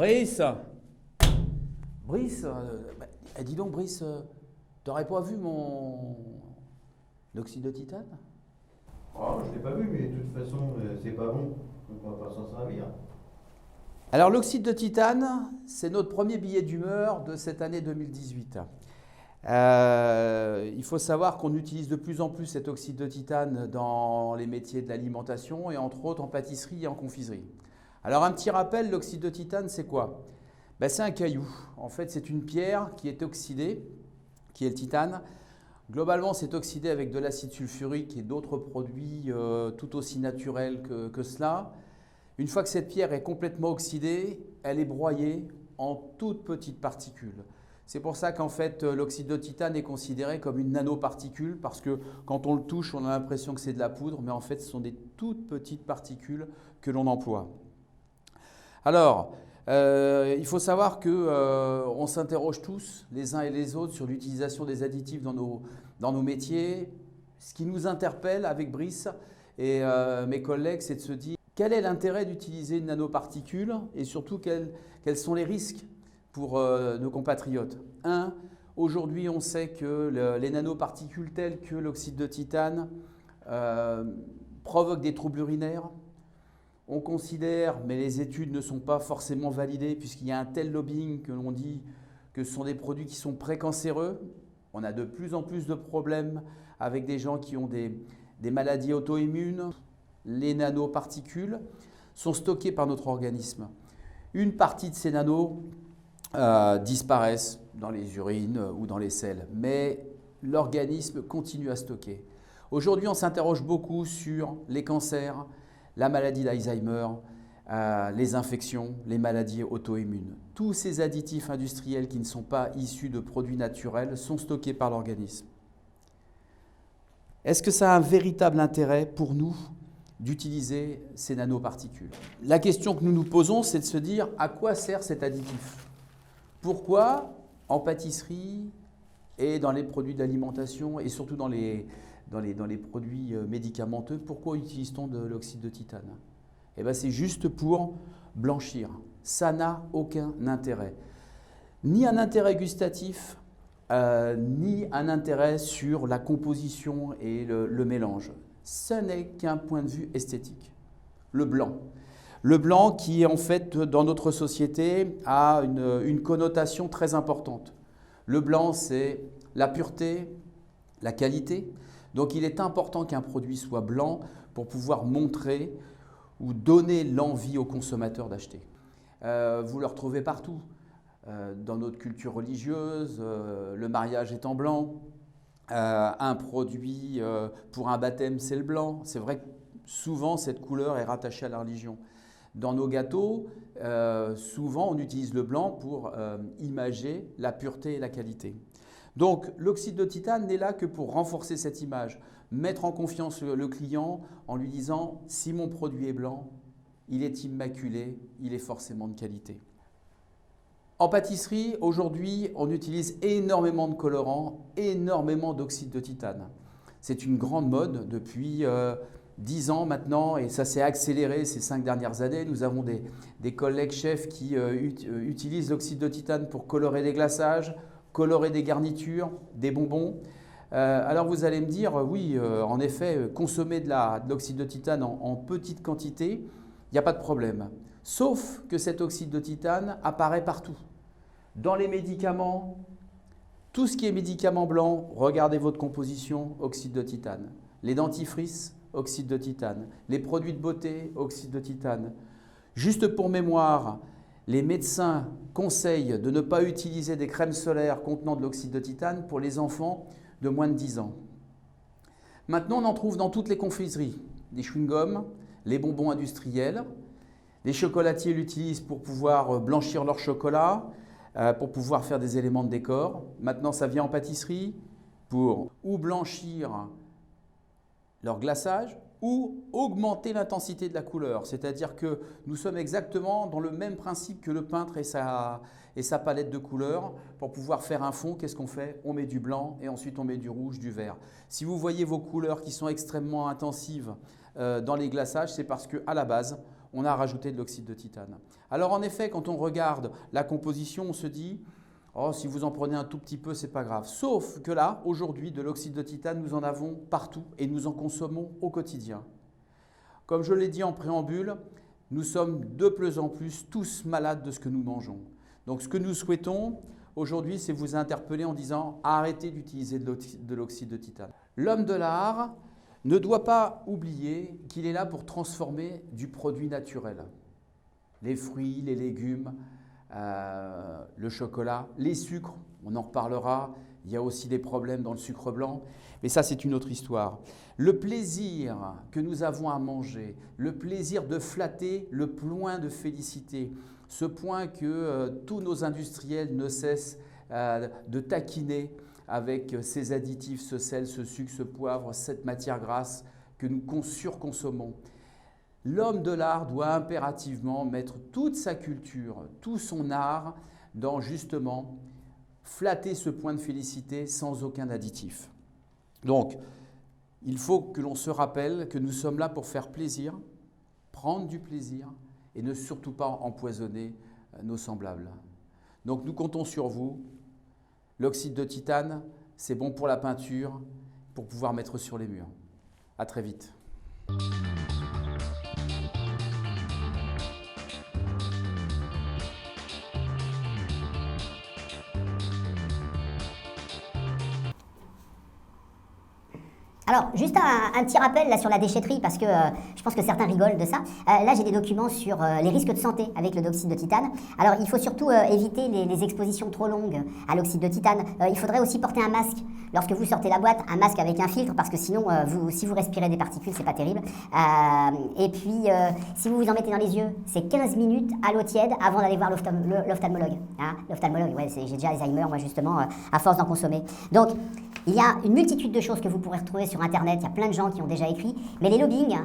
Brice Brice dis donc Brice, t'aurais pas vu mon oxyde de titane? Oh, je l'ai pas vu, mais de toute façon, c'est pas bon, donc on va pas s'en servir. Alors l'oxyde de titane, c'est notre premier billet d'humeur de cette année 2018. Il faut savoir qu'on utilise de plus en plus cet oxyde de titane dans les métiers de l'alimentation et entre autres en pâtisserie et en confiserie. Alors un petit rappel, l'oxyde de titane c'est quoi? C'est un caillou. En fait c'est une pierre qui est oxydée, qui est le titane. Globalement c'est oxydé avec de l'acide sulfurique et d'autres produits tout aussi naturels que cela. Une fois que cette pierre est complètement oxydée, elle est broyée en toutes petites particules. C'est pour ça qu'en fait l'oxyde de titane est considéré comme une nanoparticule parce que quand on le touche, on a l'impression que c'est de la poudre, mais en fait ce sont des toutes petites particules que l'on emploie. Alors, il faut savoir qu'on s'interroge tous, les uns et les autres, sur l'utilisation des additifs dans nos métiers. Ce qui nous interpelle avec Brice et mes collègues, c'est de se dire quel est l'intérêt d'utiliser une nanoparticule et surtout quels sont les risques pour nos compatriotes. Aujourd'hui, on sait que les nanoparticules telles que l'oxyde de titane provoquent des troubles urinaires. On considère, mais les études ne sont pas forcément validées puisqu'il y a un tel lobbying que l'on dit que ce sont des produits qui sont précancéreux. On a de plus en plus de problèmes avec des gens qui ont des maladies auto-immunes. Les nanoparticules sont stockées par notre organisme. Une partie de ces nanos disparaissent dans les urines ou dans les selles, mais l'organisme continue à stocker. Aujourd'hui, on s'interroge beaucoup sur les cancers, la maladie d'Alzheimer, les infections, les maladies auto-immunes. Tous ces additifs industriels qui ne sont pas issus de produits naturels sont stockés par l'organisme. Est-ce que ça a un véritable intérêt pour nous d'utiliser ces nanoparticules? La question que nous nous posons, c'est de se dire à quoi sert cet additif? Pourquoi en pâtisserie et dans les produits d'alimentation et surtout dans les produits médicamenteux, pourquoi utilise-t-on de l'oxyde de titane? C'est juste pour blanchir. Ça n'a aucun intérêt. Ni un intérêt gustatif, ni un intérêt sur la composition et le mélange. Ce n'est qu'un point de vue esthétique. Le blanc. Le blanc qui, en fait, dans notre société, a une connotation très importante. Le blanc, c'est la pureté, la qualité. Donc, il est important qu'un produit soit blanc pour pouvoir montrer ou donner l'envie au consommateur d'acheter. Vous le retrouvez partout. Dans notre culture religieuse, le mariage est en blanc. Un produit pour un baptême, c'est le blanc. C'est vrai que souvent, cette couleur est rattachée à la religion. Dans nos gâteaux, souvent, on utilise le blanc pour imager la pureté et la qualité. Donc, l'oxyde de titane n'est là que pour renforcer cette image, mettre en confiance le client en lui disant « si mon produit est blanc, il est immaculé, il est forcément de qualité ». En pâtisserie, aujourd'hui, on utilise énormément de colorants, énormément d'oxyde de titane. C'est une grande mode depuis 10 ans maintenant et ça s'est accéléré ces 5 dernières années. Nous avons des collègues chefs qui utilisent l'oxyde de titane pour colorer des glaçages, colorer des garnitures, des bonbons. Alors vous allez me dire, oui, en effet, consommer de l'oxyde de titane en petite quantité, il n'y a pas de problème. Sauf que cet oxyde de titane apparaît partout. Dans les médicaments, tout ce qui est médicament blanc, regardez votre composition, oxyde de titane. Les dentifrices, oxyde de titane. Les produits de beauté, oxyde de titane. Juste pour mémoire, les médecins conseillent de ne pas utiliser des crèmes solaires contenant de l'oxyde de titane pour les enfants de moins de 10 ans. Maintenant, on en trouve dans toutes les confiseries. Les chewing-gums, les bonbons industriels. Les chocolatiers l'utilisent pour pouvoir blanchir leur chocolat, pour pouvoir faire des éléments de décor. Maintenant, ça vient en pâtisserie pour ou blanchir leur glaçage ou augmenter l'intensité de la couleur. C'est-à-dire que nous sommes exactement dans le même principe que le peintre et sa palette de couleurs. Pour pouvoir faire un fond, qu'est-ce qu'on fait? On met du blanc et ensuite on met du rouge, du vert. Si vous voyez vos couleurs qui sont extrêmement intensives dans les glaçages, c'est parce qu'à la base, on a rajouté de l'oxyde de titane. Alors en effet, quand on regarde la composition, on se dit « Oh, si vous en prenez un tout petit peu, c'est pas grave ». Sauf que là, aujourd'hui, de l'oxyde de titane, nous en avons partout et nous en consommons au quotidien. Comme je l'ai dit en préambule, nous sommes de plus en plus tous malades de ce que nous mangeons. Donc ce que nous souhaitons aujourd'hui, c'est vous interpeller en disant « Arrêtez d'utiliser de l'oxyde de titane ». L'homme de l'art ne doit pas oublier qu'il est là pour transformer du produit naturel. Les fruits, les légumes, le chocolat, les sucres, on en reparlera. Il y a aussi des problèmes dans le sucre blanc, mais ça c'est une autre histoire. Le plaisir que nous avons à manger, le plaisir de flatter le point de félicité, ce point que tous nos industriels ne cessent de taquiner avec ces additifs, ce sel, ce sucre, ce poivre, cette matière grasse que nous surconsommons. L'homme de l'art doit impérativement mettre toute sa culture, tout son art dans justement flatter ce point de félicité sans aucun additif. Donc, il faut que l'on se rappelle que nous sommes là pour faire plaisir, prendre du plaisir et ne surtout pas empoisonner nos semblables. Donc nous comptons sur vous. L'oxyde de titane, c'est bon pour la peinture, pour pouvoir mettre sur les murs. À très vite. Alors, juste un petit rappel là sur la déchetterie, parce que je pense que certains rigolent de ça. Là, j'ai des documents sur les risques de santé avec le dioxyde de titane. Alors, il faut surtout éviter les expositions trop longues à l'oxyde de titane. Il faudrait aussi porter un masque lorsque vous sortez la boîte, un masque avec un filtre, parce que sinon, si vous respirez des particules, c'est pas terrible. Et puis, si vous vous en mettez dans les yeux, c'est 15 minutes à l'eau tiède avant d'aller voir l'ophtalmologue. Hein, l'ophtalmologue, ouais, j'ai déjà Alzheimer, moi justement, à force d'en consommer. Donc, il y a une multitude de choses que vous pourrez retrouver sur Internet, il y a plein de gens qui ont déjà écrit, mais les lobbying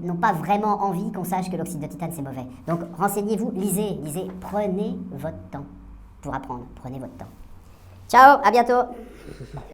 n'ont pas vraiment envie qu'on sache que l'oxyde de titane c'est mauvais. Donc renseignez-vous, lisez, prenez votre temps pour apprendre, prenez votre temps. Ciao, à bientôt.